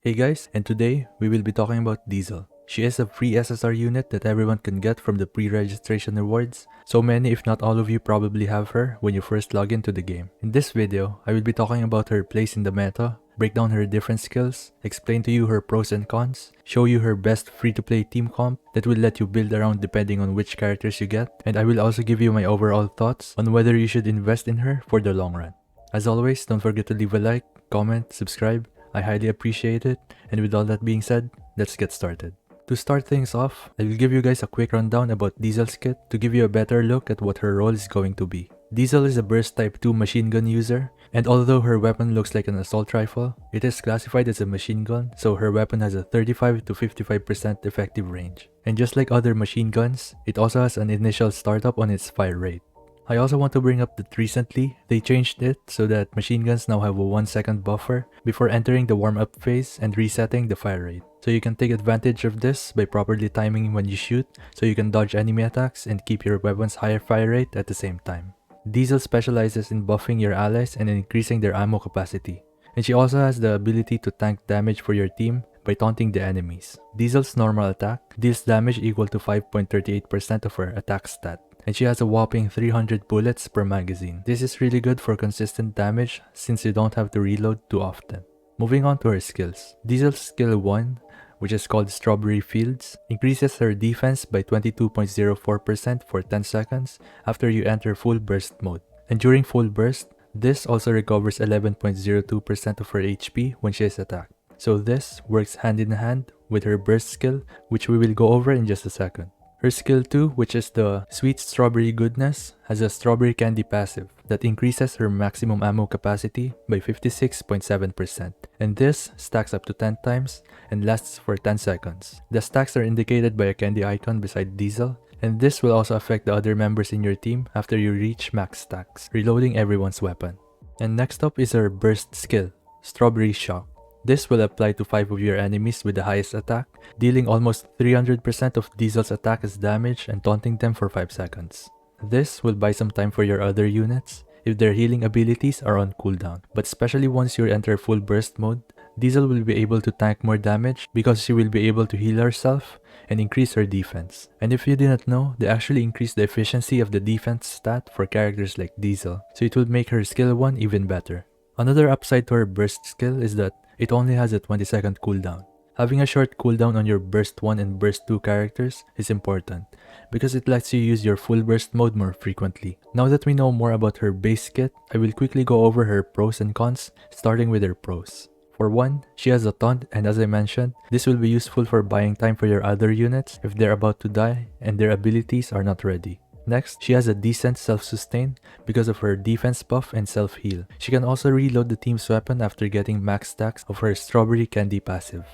Hey guys, and today we will be talking about Diesel. She is a free SSR unit that everyone can get from the pre-registration rewards. So many if not all of you probably have her when you first log into the game. In this video, I will be talking about her place in the meta, break down her different skills, explain to you her pros and cons, show you her best free-to-play team comp that will let you build around depending on which characters you get, and I will also give you my overall thoughts on whether you should invest in her for the long run. As always, don't forget to leave a like, comment, subscribe. I highly appreciate it, and with all that being said, let's get started. To start things off, I will give you guys a quick rundown about Diesel's kit to give you a better look at what her role is going to be. Diesel is a burst type 2 machine gun user, and although her weapon looks like an assault rifle, it is classified as a machine gun, so her weapon has a 35 to 55% effective range. And just like other machine guns, it also has an initial startup on its fire rate. I also want to bring up that recently, they changed it so that machine guns now have a 1-second buffer before entering the warm-up phase and resetting the fire rate. So you can take advantage of this by properly timing when you shoot, so you can dodge enemy attacks and keep your weapon's higher fire rate at the same time. Diesel specializes in buffing your allies and increasing their ammo capacity. And she also has the ability to tank damage for your team by taunting the enemies. Diesel's normal attack deals damage equal to 5.38% of her attack stat, and she has a whopping 300 bullets per magazine. This is really good for consistent damage since you don't have to reload too often. Moving on to her skills. Diesel's skill 1, which is called Strawberry Fields, increases her defense by 22.04% for 10 seconds after you enter full burst mode. And during full burst, this also recovers 11.02% of her HP when she is attacked. So this works hand in hand with her burst skill, which we will go over in just a second. Her skill 2, which is the Sweet Strawberry Goodness, has a strawberry candy passive that increases her maximum ammo capacity by 56.7%, and this stacks up to 10 times and lasts for 10 seconds. The stacks are indicated by a candy icon beside Diesel, and this will also affect the other members in your team after you reach max stacks, reloading everyone's weapon. And next up is her burst skill, Strawberry Shock. This will apply to 5 of your enemies with the highest attack, dealing almost 300% of Diesel's attack as damage and taunting them for 5 seconds. This will buy some time for your other units if their healing abilities are on cooldown, but especially once you enter full burst mode, Diesel will be able to tank more damage because she will be able to heal herself and increase her defense. And if you didn't know, they actually increase the efficiency of the defense stat for characters like Diesel, so it will make her skill 1 even better. Another upside to her burst skill is that it only has a 20-second cooldown. Having a short cooldown on your burst 1 and burst 2 characters is important because it lets you use your full burst mode more frequently. Now that we know more about her base kit, I will quickly go over her pros and cons, starting with her pros. For one, she has a taunt, and as I mentioned, this will be useful for buying time for your other units if they're about to die and their abilities are not ready. Next, she has a decent self-sustain because of her defense buff and self-heal. She can also reload the team's weapon after getting max stacks of her Strawberry Candy passive.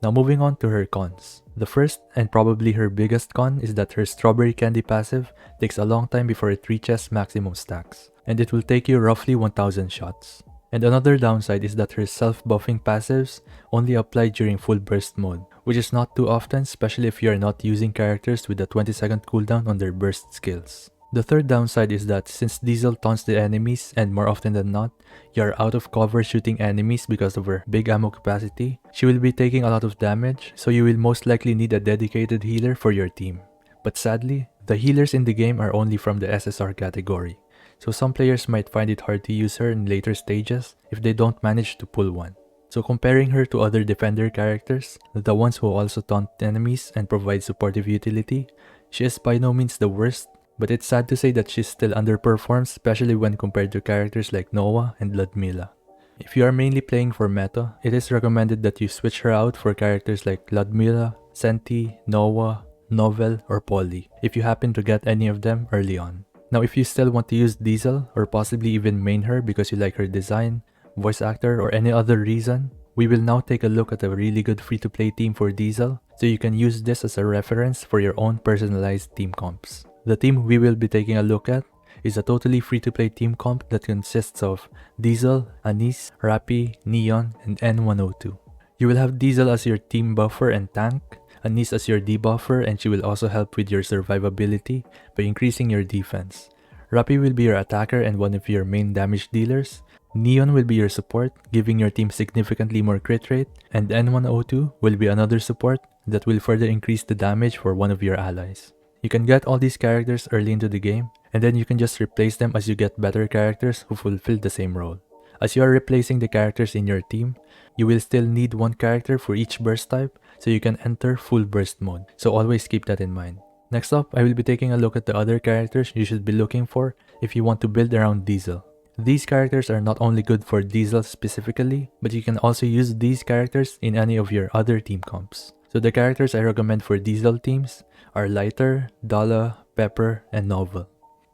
Now moving on to her cons. The first and probably her biggest con is that her Strawberry Candy passive takes a long time before it reaches maximum stacks, and it will take you roughly 1000 shots. And another downside is that her self-buffing passives only apply during full burst mode, which is not too often, especially if you are not using characters with a 20-second cooldown on their burst skills. The third downside is that since Diesel taunts the enemies and more often than not, you are out of cover shooting enemies because of her big ammo capacity, she will be taking a lot of damage, so you will most likely need a dedicated healer for your team. But sadly, the healers in the game are only from the SSR category, so some players might find it hard to use her in later stages if they don't manage to pull one. So comparing her to other defender characters, the ones who also taunt enemies and provide supportive utility, she is by no means the worst, but it's sad to say that she still underperforms, especially when compared to characters like Noah and Ludmilla. If you are mainly playing for meta, it is recommended that you switch her out for characters like Ludmilla, Senti, Noah, Novel, or Polly, if you happen to get any of them early on. Now if you still want to use Diesel, or possibly even main her because you like her design, voice actor, or any other reason, we will now take a look at a really good free-to-play team for Diesel, so you can use this as a reference for your own personalized team comps. The team we will be taking a look at is a totally free-to-play team comp that consists of Diesel, Anise, Rappy, Neon, and N102. You will have Diesel as your team buffer and tank, Anise as your debuffer, and she will also help with your survivability by increasing your defense. Rappy will be your attacker and one of your main damage dealers. Neon will be your support, giving your team significantly more crit rate, and N102 will be another support that will further increase the damage for one of your allies. You can get all these characters early into the game, and then you can just replace them as you get better characters who fulfill the same role. As you are replacing the characters in your team, you will still need one character for each burst type so you can enter full burst mode, so always keep that in mind. Next up, I will be taking a look at the other characters you should be looking for if you want to build around Diesel. These characters are not only good for Diesel specifically, but you can also use these characters in any of your other team comps. So the characters I recommend for Diesel teams are Lighter, Dala, Pepper, and Novel.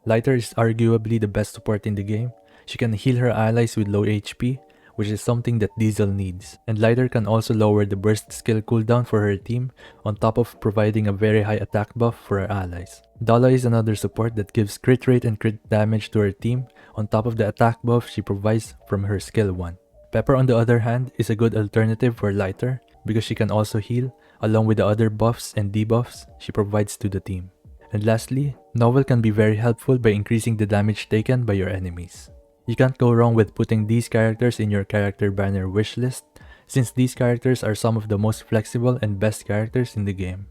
Lighter is arguably the best support in the game. She can heal her allies with low HP, which is something that Diesel needs. And Lighter can also lower the burst skill cooldown for her team, on top of providing a very high attack buff for her allies. Dala is another support that gives crit rate and crit damage to her team, on top of the attack buff she provides from her skill 1. Pepper on the other hand is a good alternative for Lighter, because she can also heal, along with the other buffs and debuffs she provides to the team. And lastly, Novel can be very helpful by increasing the damage taken by your enemies. You can't go wrong with putting these characters in your character banner wishlist, since these characters are some of the most flexible and best characters in the game.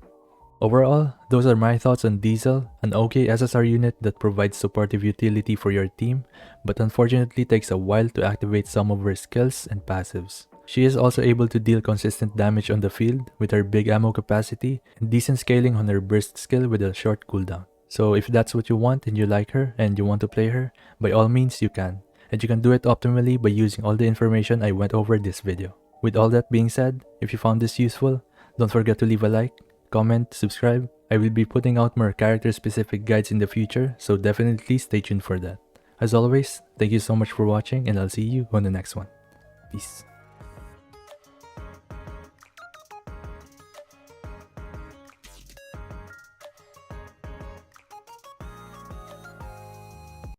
Overall, those are my thoughts on Diesel, an okay SSR unit that provides supportive utility for your team, but unfortunately takes a while to activate some of her skills and passives. She is also able to deal consistent damage on the field with her big ammo capacity and decent scaling on her burst skill with a short cooldown. So if that's what you want and you like her and you want to play her, by all means you can. And you can do it optimally by using all the information I went over this video. With all that being said, if you found this useful, don't forget to leave a like, comment, subscribe. I will be putting out more character specific guides in the future, so definitely stay tuned for that. As always, thank you so much for watching and I'll see you on the next one. Peace.